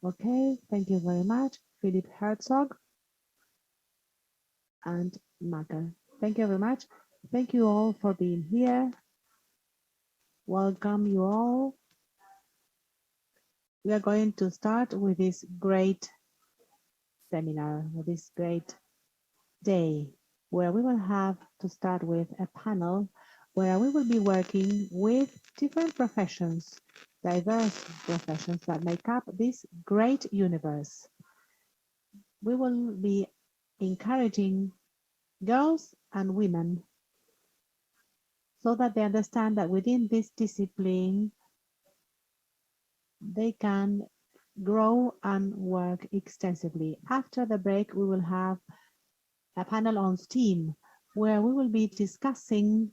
Okay, thank you very much, Philip Herzog and Michael. Thank you very much. Thank you all for being here. Welcome you all. We are going to start with this great seminar, with this great day, where we will have to start with a panel where we will be working with different professions, diverse professions that make up this great universe. We will be encouraging girls and women so that they understand that within this discipline, they can grow and work extensively. After the break, we will have a panel on STEAM, where we will be discussing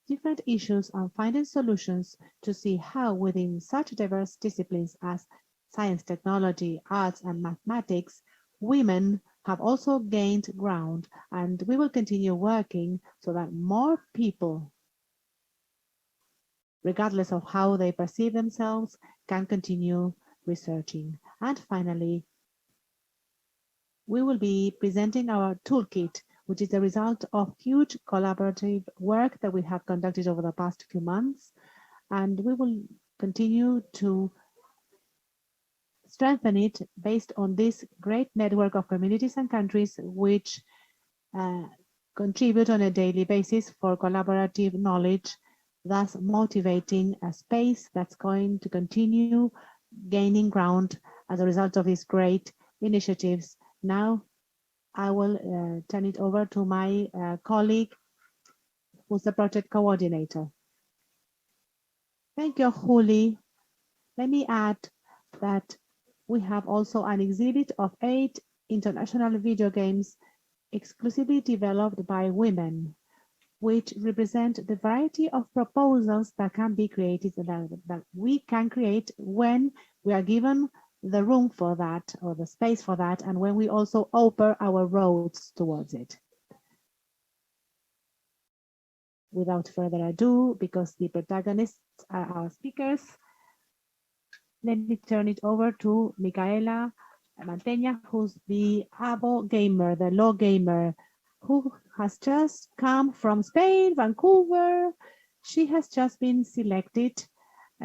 different issues and finding solutions to see how within such diverse disciplines as science, technology, arts, and mathematics, women have also gained ground, and we will continue working so that more people, regardless of how they perceive themselves, can continue researching. And finally, we will be presenting our toolkit, which is the result of huge collaborative work that we have conducted over the past few months. And we will continue to strengthen it based on this great network of communities and countries which uh, contribute on a daily basis for collaborative knowledge, thus motivating a space that's going to continue gaining ground as a result of these great initiatives. Now, I will turn it over to my colleague, who's the project coordinator. Thank you, Juli. Let me add that we have also an exhibit of 8 international video games exclusively developed by women, which represent the variety of proposals that can be created, that we can create when we are given the room for that or the space for that, and when we also open our roads towards it. Without further ado, because the protagonists are our speakers, let me turn it over to Micaela Mantegna, who's the able gamer, the law gamer, who has just come from Spain, Vancouver. She has just been selected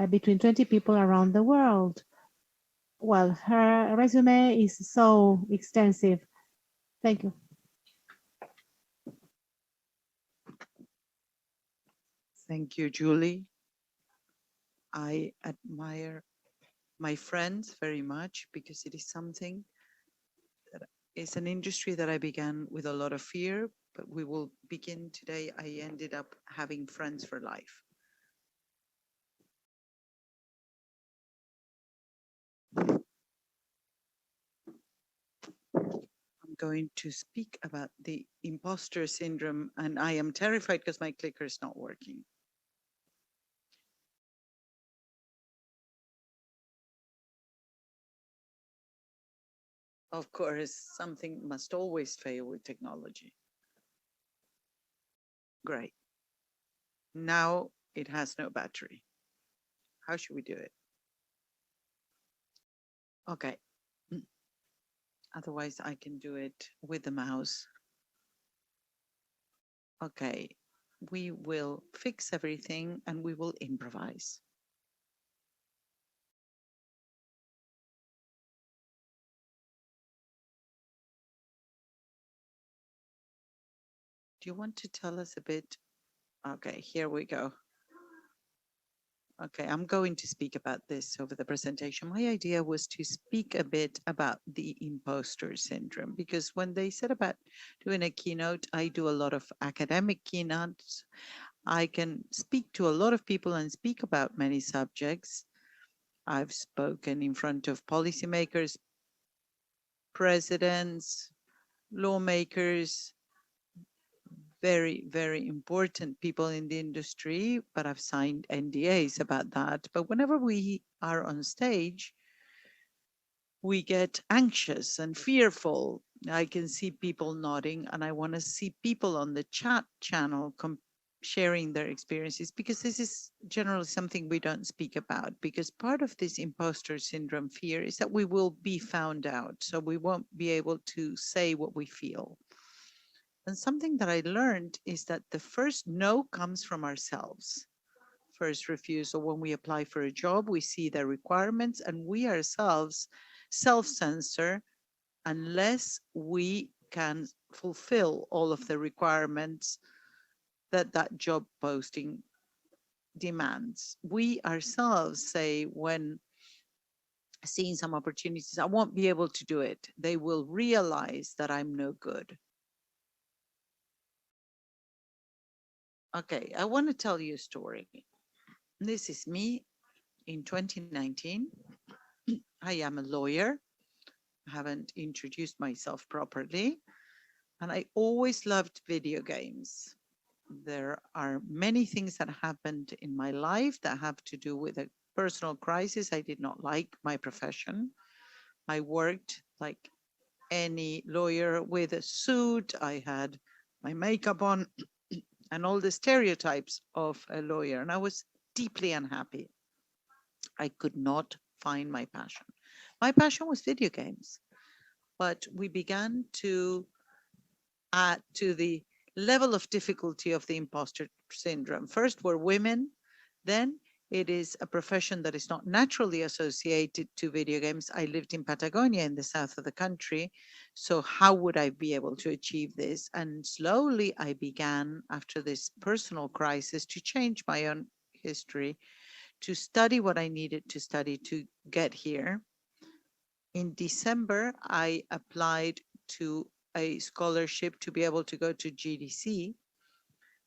between 20 people around the world. Well, her resume is so extensive. Thank you. Thank you, Julie. I admire my friends very much because it is something that is an industry that I began with a lot of fear, but we will begin today. I ended up having friends for life. I'm going to speak about the imposter syndrome, and I am terrified because my clicker is not working. Of course, something must always fail with technology. Great. Now it has no battery. How should we do it? Okay. Otherwise, I can do it with the mouse. Okay. We will fix everything and we will improvise. Do you want to tell us a bit? Okay, here we go. Okay, I'm going to speak about this over the presentation. My idea was to speak a bit about the imposter syndrome because when they said about doing a keynote, I do a lot of academic keynotes. I can speak to a lot of people and speak about many subjects. I've spoken in front of policymakers, presidents, lawmakers, very, very important people in the industry, but I've signed NDAs about that. But whenever we are on stage, we get anxious and fearful. I can see people nodding, and I want to see people on the chat channel sharing their experiences, because this is generally something we don't speak about, because part of this imposter syndrome fear is that we will be found out, so we won't be able to say what we feel. And something that I learned is that the first no comes from ourselves. First refusal: when we apply for a job, we see the requirements and we ourselves self censor unless we can fulfill all of the requirements that that job posting demands. We ourselves say, when seeing some opportunities, I won't be able to do it. They will realize that I'm no good. Okay, I want to tell you a story. This is me in 2019. I am a lawyer. I haven't introduced myself properly. And I always loved video games. There are many things that happened in my life that have to do with a personal crisis. I did not like my profession. I worked like any lawyer with a suit. I had my makeup on and all the stereotypes of a lawyer. And I was deeply unhappy. I could not find my passion. My passion was video games, but we began to add to the level of difficulty of the imposter syndrome. First, we're women, then it is a profession that is not naturally associated to video games. I lived in Patagonia in the south of the country. So, how would I be able to achieve this? And slowly I began, after this personal crisis, to change my own history, to study what I needed to study to get here. In December, I applied to a scholarship to be able to go to GDC.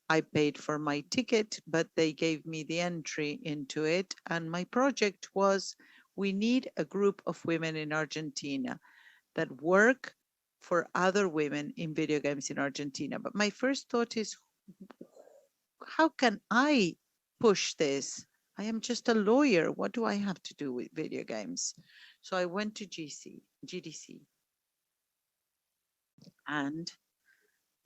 I paid for my ticket, but they gave me the entry into it. And my project was, we need a group of women in Argentina that work for other women in video games in Argentina. But my first thought is, how can I push this? I am just a lawyer. What do I have to do with video games? So I went to GDC, and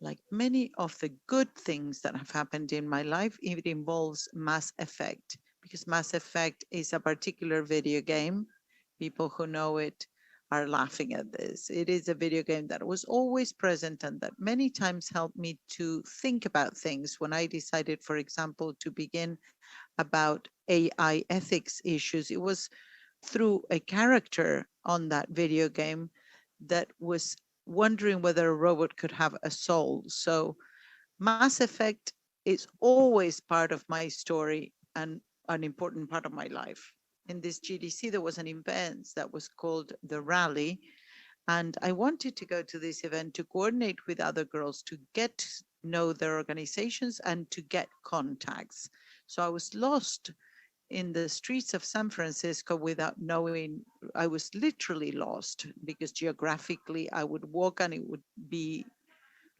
like many of the good things that have happened in my life, it involves Mass Effect, because Mass Effect is a particular video game. People who know it are laughing at this. It is a video game that was always present and that many times helped me to think about things. When I decided, for example, to begin about AI ethics issues, it was through a character on that video game that was wondering whether a robot could have a soul. So Mass Effect is always part of my story and an important part of my life. In this GDC, there was an event that was called the Rally, and I wanted to go to this event to coordinate with other girls to get to know their organizations and to get contacts. So I was lost in the streets of San Francisco without knowing. I was literally lost, because geographically I would walk and it would be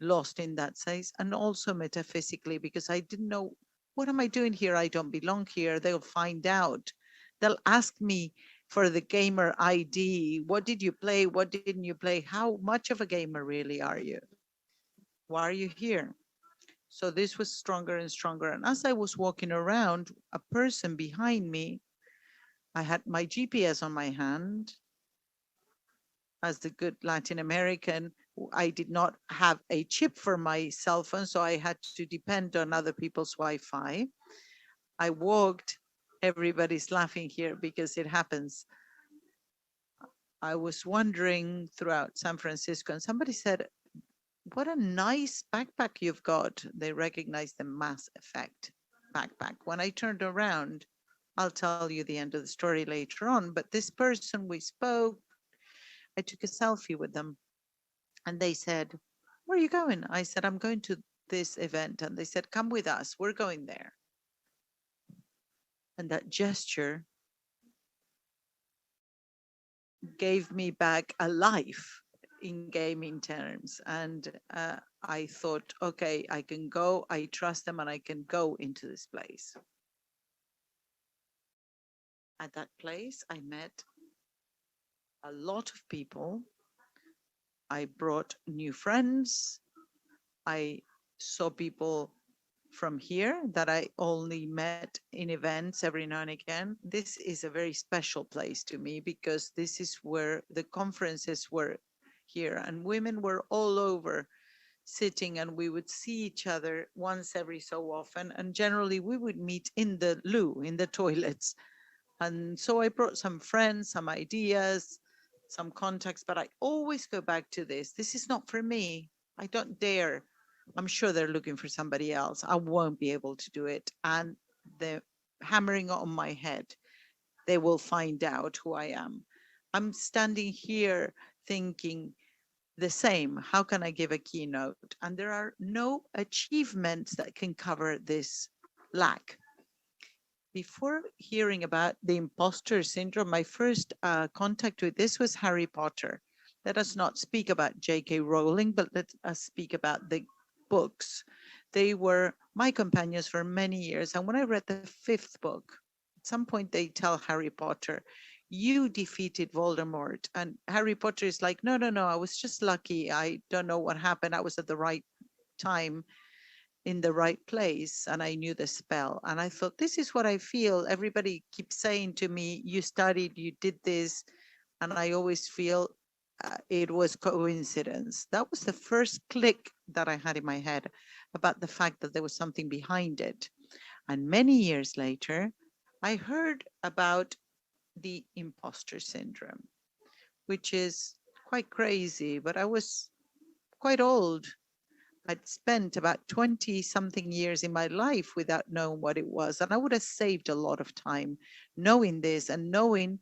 lost in that sense, and also metaphysically, because I didn't know, what am I doing here? I don't belong here. They'll find out. They'll ask me for the gamer ID. What did you play? What didn't you play? How much of a gamer really are you? Why are you here? So this was stronger and stronger. And as I was walking around, a person behind me, I had my GPS on my hand. As the good Latin American, I did not have a chip for my cell phone, so I had to depend on other people's Wi-Fi. I walked, everybody's laughing here because it happens. I was wandering throughout San Francisco and somebody said, what a nice backpack you've got. They recognized the Mass Effect backpack. When I turned around, I'll tell you the end of the story later on, but this person, we spoke, I took a selfie with them. And they said, where are you going? I said, I'm going to this event. And they said, come with us. We're going there. And that gesture gave me back a life in gaming terms. And I thought, okay, I can go. I trust them and I can go into this place. At that place, I met a lot of people. I brought new friends. I saw people from here that I only met in events every now and again. This is a very special place to me because this is where the conferences were here and women were all over sitting, and we would see each other once every so often. And generally, we would meet in the loo, in the toilets. And so I brought some friends, some ideas, some contacts, but I always go back to this. This is not for me. I don't dare. I'm sure they're looking for somebody else. I won't be able to do it. And the hammering on my head, they will find out who I am. I'm standing here thinking the same. How can I give a keynote? And there are no achievements that can cover this lack. Before hearing about the imposter syndrome, my first contact with this was Harry Potter. Let us not speak about J.K. Rowling, but let us speak about the books. They were my companions for many years. And when I read the fifth book, at some point they tell Harry Potter, you defeated Voldemort. And Harry Potter is like, no, no, no, I was just lucky. I don't know what happened. I was at the right time in the right place and I knew the spell. And I thought, this is what I feel. Everybody keeps saying to me, you studied, you did this. And I always feel it was coincidence. That was the first click that I had in my head about the fact that there was something behind it. And many years later, I heard about the imposter syndrome, which is quite crazy, but I was quite old. I'd spent about 20 something years in my life without knowing what it was. And I would have saved a lot of time knowing this and knowing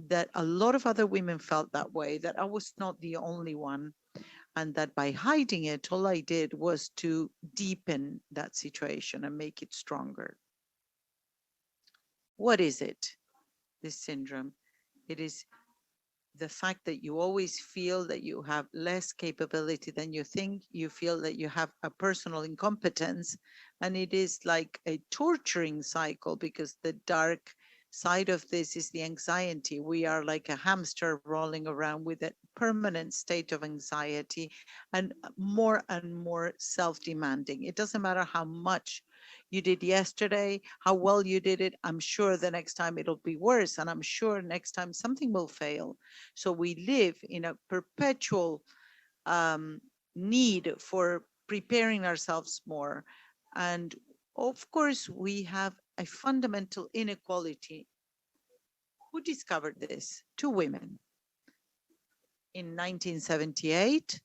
that a lot of other women felt that way, that I was not the only one. And that by hiding it, all I did was to deepen that situation and make it stronger. What is it, this syndrome? It is the fact that you always feel that you have less capability than you think. You feel that you have a personal incompetence, and it is like a torturing cycle because the dark side of this is the anxiety. We are like a hamster rolling around with a permanent state of anxiety and more self-demanding. It doesn't matter how much you did yesterday, how well you did it. I'm sure the next time it'll be worse, and I'm sure next time something will fail. So we live in a perpetual um, need for preparing ourselves more. And of course, we have a fundamental inequality. Who discovered this? Two women. In 1978,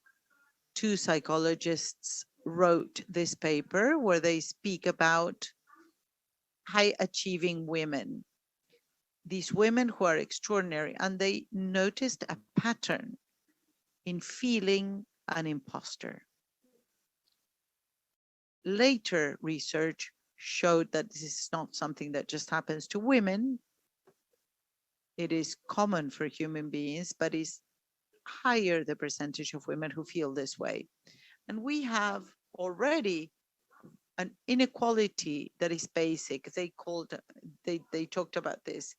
two psychologists wrote this paper where they speak about high achieving women, these women who are extraordinary, and they noticed a pattern in feeling an imposter. Later research showed that this is not something that just happens to women. It is common for human beings, but is higher the percentage of women who feel this way. And we have already an inequality that is basic. They talked about this.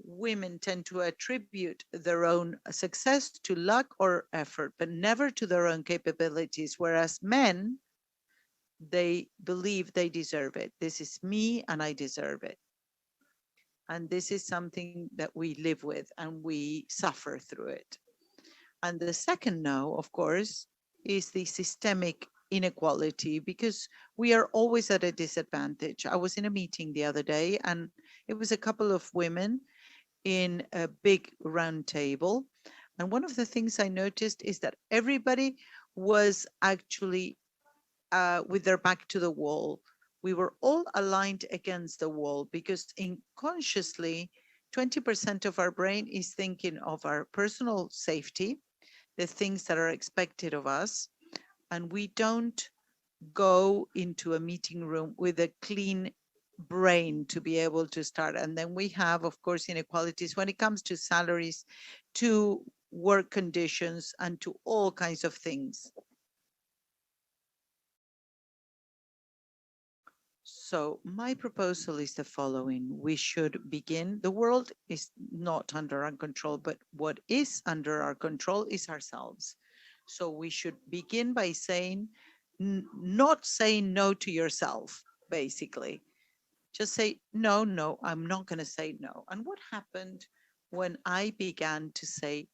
Women tend to attribute their own success to luck or effort, but never to their own capabilities, whereas men, they believe they deserve it. This is me and I deserve it. And this is something that we live with and we suffer through it. And the second no, of course, is the systemic inequality because we are always at a disadvantage. I was in a meeting the other day and it was a couple of women in a big round table. And one of the things I noticed is that everybody was actually with their back to the wall. We were all aligned against the wall because unconsciously, 20% of our brain is thinking of our personal safety, the things that are expected of us, and we don't go into a meeting room with a clean brain to be able to start. And then we have, of course, inequalities when it comes to salaries, to work conditions, and to all kinds of things. So my proposal is the following. We should begin. The world is not under our control, but what is under our control is ourselves. So we should begin by saying, not saying no to yourself. basically. Just say, no, no, I'm not going to say no. And what happened when I began to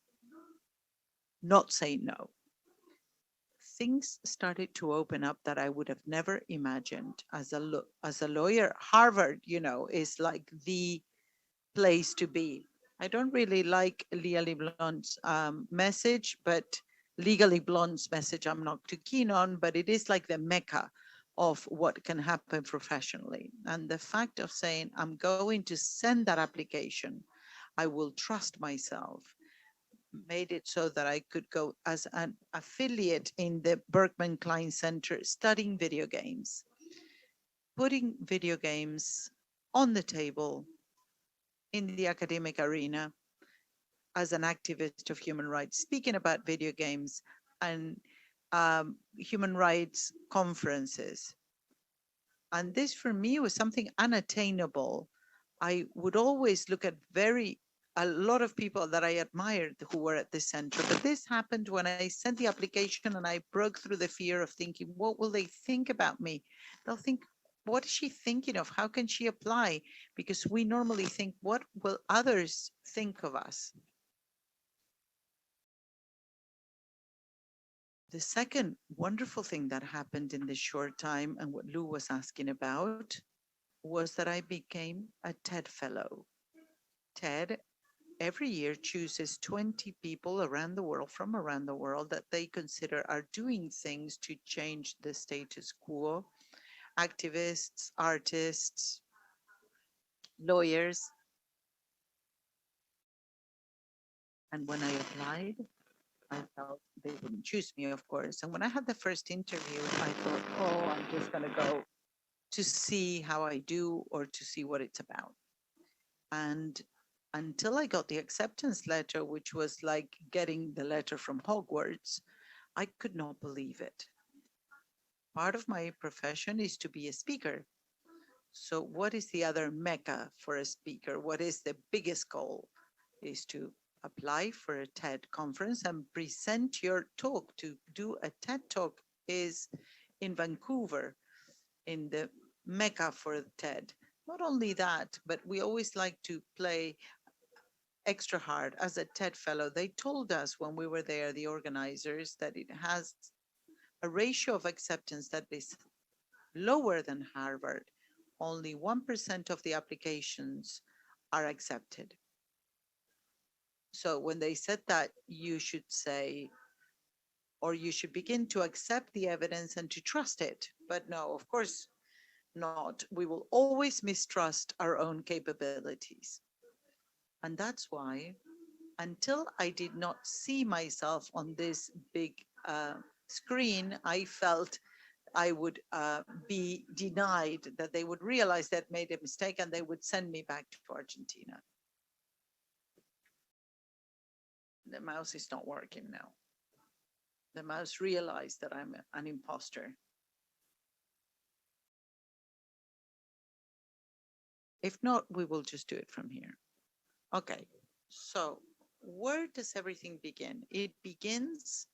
not say no? Things started to open up that I would have never imagined as a lawyer. Harvard, is like the place to be. I don't really like Legally Blonde's message, but Legally Blonde's message I'm not too keen on, but it is like the mecca of what can happen professionally. And the fact of saying, I'm going to send that application, I will trust myself, made it so that I could go as an affiliate in the Berkman Klein Center studying video games, putting video games on the table in the academic arena as an activist of human rights, speaking about video games and human rights conferences. And this for me was something unattainable. I would always look at a lot of people that I admired who were at the center. But this happened when I sent the application and I broke through the fear of thinking, what will they think about me? They'll think, what is she thinking of? How can she apply? Because we normally think, what will others think of us? The second wonderful thing that happened in this short time, and what Lou was asking about, was that I became a TED Fellow. TED every year chooses 20 people around the world, from around the world, that they consider are doing things to change the status quo. Activists, artists, lawyers. And when I applied, I felt they wouldn't choose me, of course. And when I had the first interview, I thought, oh, I'm just going to go to see how I do or to see what it's about. And until I got the acceptance letter, which was like getting the letter from Hogwarts, I could not believe it. Part of my profession is to be a speaker. So, what is the other mecca for a speaker? What is the biggest goal? Is to apply for a TED conference and present your talk. To do a TED talk is in Vancouver, in the mecca for TED. Not only that, but we always like to play extra hard as a TED fellow. They told us when we were there, the organizers, that it has a ratio of acceptance that is lower than Harvard. Only 1% of the applications are accepted. So when they said that, you should say, or you should begin to accept the evidence and to trust it. But no, of course not. We will always mistrust our own capabilities. And that's why, until I did not see myself on this big screen, I felt I would be denied, that they would realize that made a mistake and they would send me back to Argentina. The mouse is not working now. The mouse realized that I'm an imposter. If not, we will just do it from here. Okay, so where does everything begin? It begins,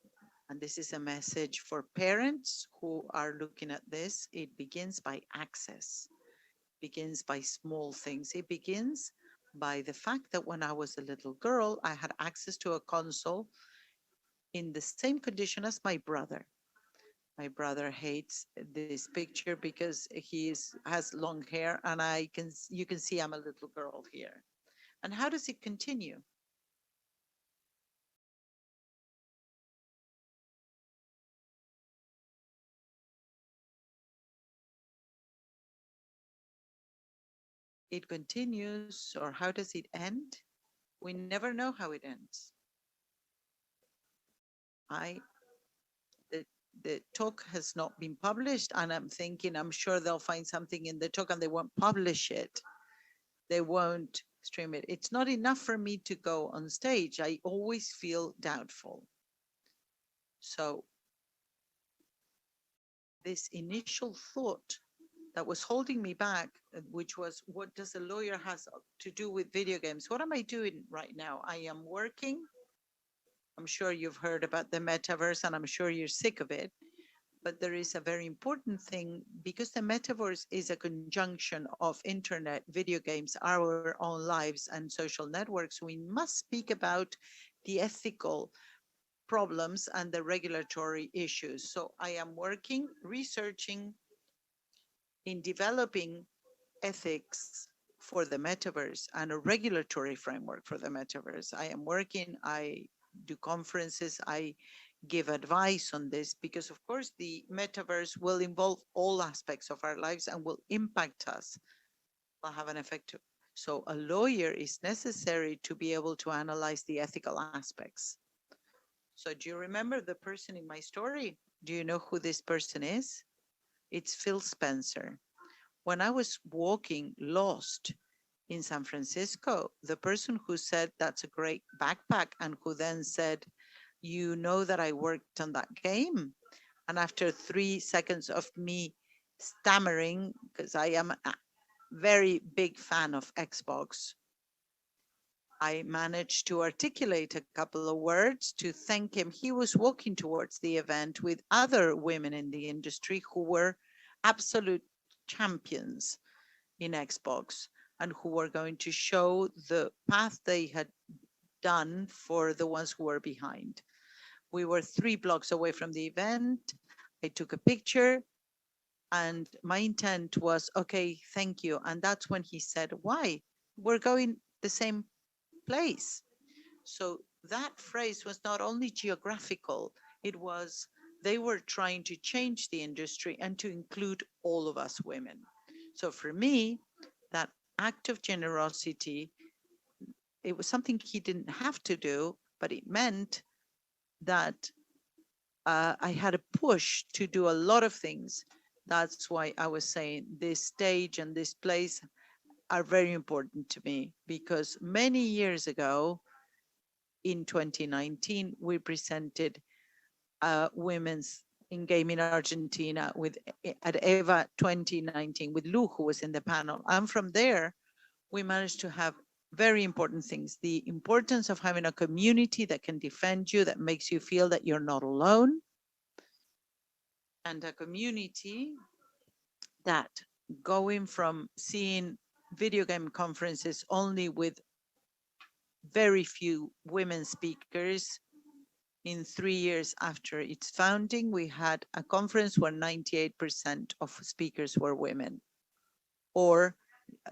and this is a message for parents who are looking at this, it begins by access, begins by small things. It begins by the fact that when I was a little girl, I had access to a console in the same condition as my brother. My brother hates this picture because has long hair, and you can see I'm a little girl here. And how does it continue? It continues, or how does it end? We never know how it ends. I the the talk has not been published, and I'm thinking I'm sure they'll find something in the talk and they won't publish it. They won't stream it. It's not enough for me to go on stage. I always feel doubtful. So this initial thought that was holding me back, which was, what does a lawyer has to do with video games? What am I doing right now? I am working. I'm sure you've heard about the metaverse, and I'm sure you're sick of it. But there is a very important thing because the metaverse is a conjunction of internet, video games, our own lives, and social networks. We must speak about the ethical problems and the regulatory issues. So I am working, researching in developing ethics for the metaverse and a regulatory framework for the metaverse. I am working, I do conferences, I give advice on this because, of course, the metaverse will involve all aspects of our lives and will impact us, will have an effect. So, a lawyer is necessary to be able to analyze the ethical aspects. So, do you remember the person in my story? Do you know who this person is? It's Phil Spencer. When I was walking lost in San Francisco, the person who said that's a great backpack and who then said, you know that I worked on that game. And after 3 seconds of me stammering, because I am a very big fan of Xbox, I managed to articulate a couple of words to thank him. He was walking towards the event with other women in the industry who were absolute champions in Xbox and who were going to show the path they had done for the ones who were behind. We were 3 blocks away from the event. I took a picture and my intent was, okay, thank you. And that's when he said, why? We're going the same place. So that phrase was not only geographical, it was they were trying to change the industry and to include all of us women. So for me, that act of generosity, it was something he didn't have to do, but it meant that I had a push to do a lot of things. That's why I was saying this stage and this place are very important to me because many years ago, in 2019, we presented women's in game in Argentina with at EVA 2019 with Lou, who was in the panel. And from there, we managed to have very important things. The importance of having a community that can defend you, that makes you feel that you're not alone, and a community that going from seeing video game conferences only with very few women speakers. In 3 years after its founding, we had a conference where 98% of speakers were women or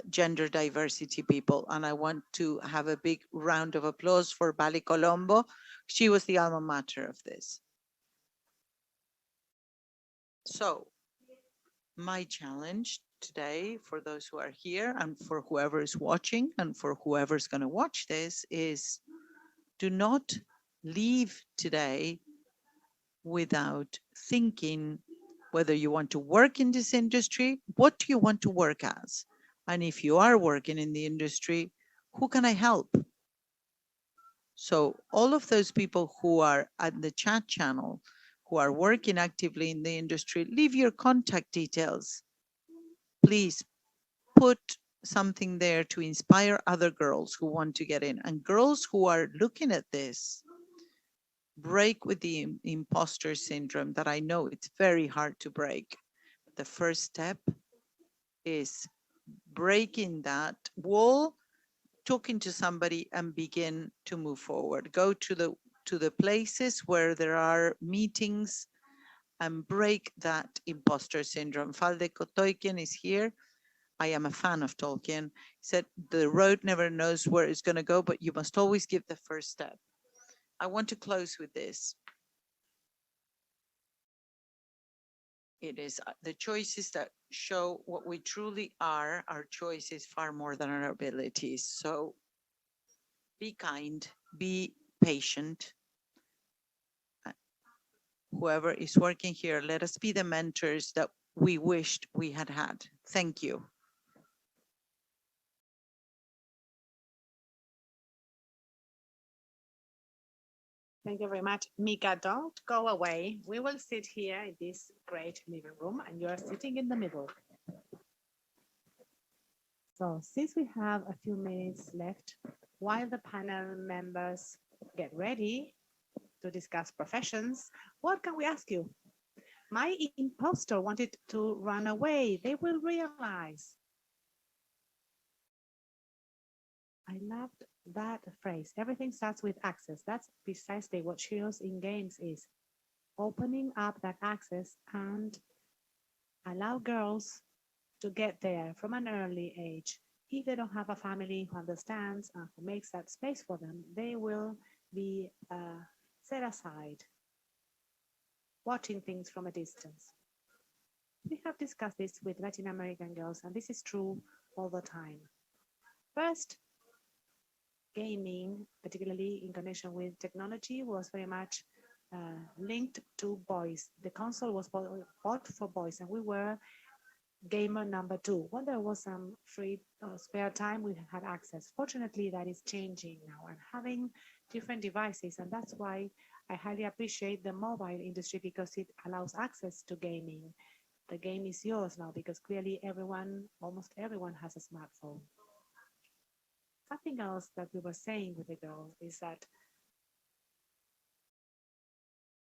gender diversity people. And I want to have a big round of applause for Bali Colombo. She was the alma mater of this. So my challenge today for those who are here and for whoever is watching and for whoever's going to watch this is do not leave today without thinking whether you want to work in this industry, what do you want to work as? And if you are working in the industry, who can I help? So all of those people who are at the chat channel, who are working actively in the industry, leave your contact details. Please put something there to inspire other girls who want to get in and girls who are looking at this. Break with the imposter syndrome that I know it's very hard to break. The first step is breaking that wall, talking to somebody and begin to move forward. Go to the places where there are meetings and break that imposter syndrome. Falde Kotoiken is here. I am a fan of Tolkien. He said, the road never knows where it's going to go, but you must always give the first step. I want to close with this. It is the choices that show what we truly are, our choices far more than our abilities. So be kind, be patient. Whoever is working here, let us be the mentors that we wished we had had. Thank you. Thank you very much. Mika, don't go away. We will sit here in this great living room and you are sitting in the middle. So since we have a few minutes left, while the panel members get ready to discuss professions, what can we ask you? My impostor wanted to run away. They will realize. I loved that phrase. Everything starts with access. That's precisely what Sheroes in games is. Opening up that access and allow girls to get there from an early age. If they don't have a family who understands and who makes that space for them, they will be set aside, watching things from a distance. We have discussed this with Latin American girls, and this is true all the time. First, gaming, particularly in connection with technology, was very much linked to boys. The console was bought for boys, and we were gamer number two. When there was some free spare time, we had access. Fortunately, that is changing now and having different devices. And that's why I highly appreciate the mobile industry because it allows access to gaming. The game is yours now because clearly everyone, almost everyone has a smartphone. Something else that we were saying with the girls is that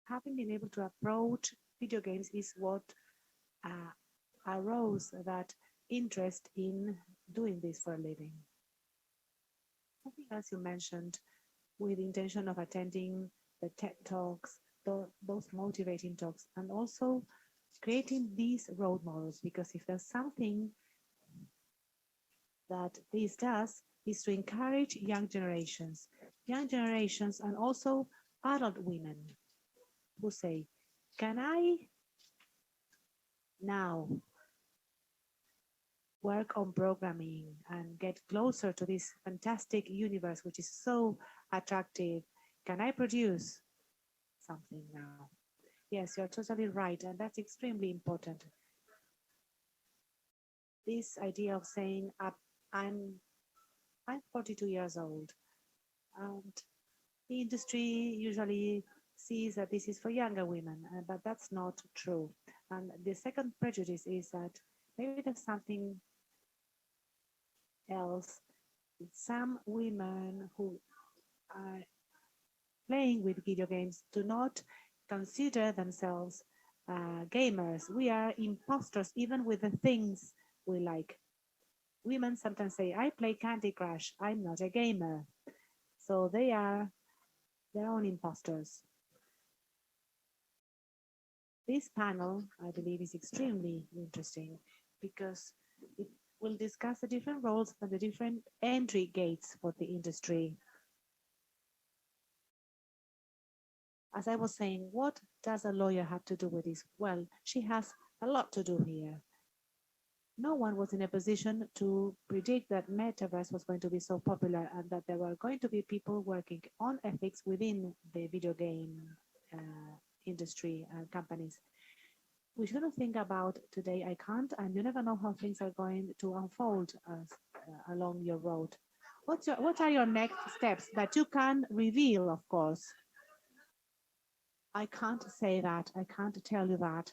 having been able to approach video games is what uh, arose that interest in doing this for a living. Something else you mentioned with the intention of attending the TED Talks, those motivating talks, and also creating these role models, because if there's something that this does is to encourage young generations and also adult women who say, can I now work on programming and get closer to this fantastic universe, which is so attractive? Can I produce something now? Yes, you're totally right. And that's extremely important. This idea of saying, I'm, I'm 42 years old, and the industry usually sees that this is for younger women, but that's not true. And the second prejudice is that maybe there's something else. Some women who are playing with video games do not consider themselves gamers. We are imposters even with the things we like. Women sometimes say, I play Candy Crush, I'm not a gamer. So they are their own imposters. This panel, I believe, is extremely interesting because it will discuss the different roles and the different entry gates for the industry. As I was saying, what does a lawyer have to do with this? Well, she has a lot to do here. No one was in a position to predict that metaverse was going to be so popular and that there were going to be people working on ethics within the video game industry and companies. We shouldn't think about today I can't, and you never know how things are going to unfold along your road. What are your next steps that you can reveal, of course? I can't say that. I can't tell you that.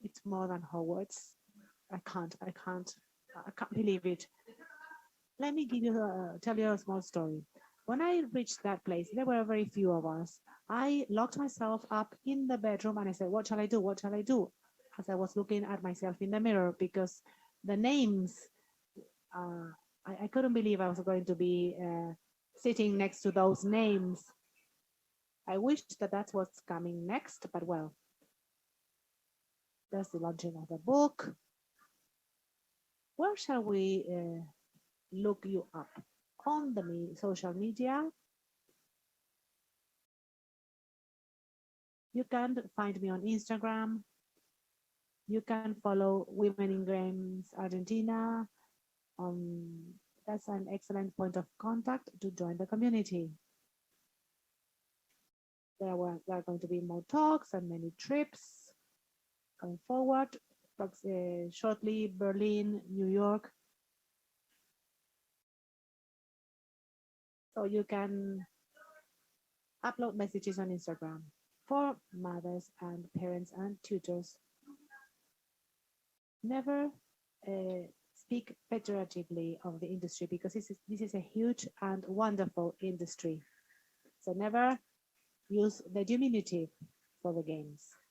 It's more than Hogwarts. I can't believe it. Let me tell you a small story. When I reached that place, there were very few of us. I locked myself up in the bedroom and I said, what shall I do? What shall I do? As I was looking at myself in the mirror because the names, uh, I couldn't believe I was going to be sitting next to those names. I wish that that's what's coming next, but well, there's the launching of the book. Where shall we look you up? On the social media. You can find me on Instagram. You can follow Women in Games Argentina. That's an excellent point of contact to join the community. There are going to be more talks and many trips going forward. Shortly, Berlin, New York. So you can upload messages on Instagram for mothers and parents and tutors. Never speak pejoratively of the industry because this is a huge and wonderful industry. So never use the diminutive for the games.